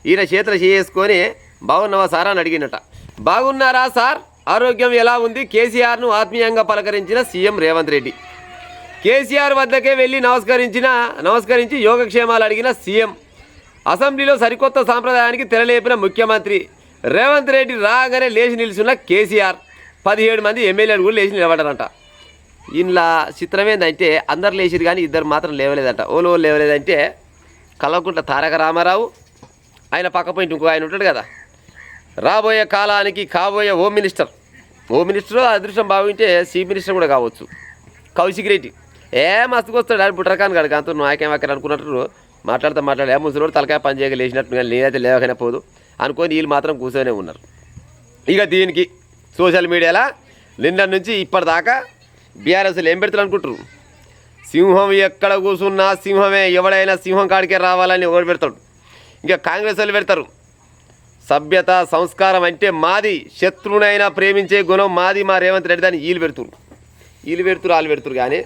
ఈయన చేతులు చేసుకొని బాగున్నావా సార్ అని అడిగినట. బాగున్నారా సార్, ఆరోగ్యం ఎలా ఉంది? కేసీఆర్ను ఆత్మీయంగా పలకరించిన సీఎం రేవంత్ రెడ్డి. కేసీఆర్ వద్దకే వెళ్ళి నమస్కరించి యోగక్షేమాలు అడిగిన సీఎం. అసెంబ్లీలో సరికొత్త సాంప్రదాయానికి తెరలేపిన ముఖ్యమంత్రి రేవంత్ రెడ్డి. రాగానే లేచి నిలుచున్న కేసీఆర్. 17 మంది ఎమ్మెల్యేలు కూడా లేచి నిలబడ్డారంట. ఇంట్లో చిత్రం ఏంటంటే అందరు లేచిరు కానీ ఇద్దరు మాత్రం లేవలేదంట. ఓలో లేవలేదంటే కల్వకుంట్ల తారక రామారావు, ఆయన పక్క పోయింటి ఇంకో ఆయన ఉంటాడు కదా, రాబోయే కాలానికి కాబోయే హోమ్ మినిస్టర్ అదృష్టం బాగుంటే చీఫ్ మినిస్టర్ కూడా కావచ్చు కౌశిక్ రెడ్డి. మస్తుకు వస్తాడు అది బుట్రకాన్ కాడు అంత నాకేం అక్కడ అనుకున్నట్టు మాట్లాడే ముసలోడు తలకాయ పని చేయక లేచినట్టు కానీ నేనైతే లేవకనే పోదు అనుకొని వీళ్ళు మాత్రం కూర్చొనే ఉన్నారు. ఇక దీనికి సోషల్ మీడియాలో నిన్న నుంచి ఇప్పటిదాకా బీఆర్ఎస్లు ఏం పెడతారు అనుకుంటారు? సింహం ఎక్కడ కూర్చున్నా సింహమే, ఎవడైనా సింహం కాడికే రావాలని ఎవరు పెడతాడు. ఇంకా కాంగ్రెస్ వాళ్ళు పెడతారు, సభ్యత సంస్కారం అంటే మాది, శత్రువునైనా ప్రేమించే గుణం మాది మా రేవంత్ రెడ్డి దాన్ని వీళ్ళు పెడుతురు వాళ్ళు పెడుతురు కానీ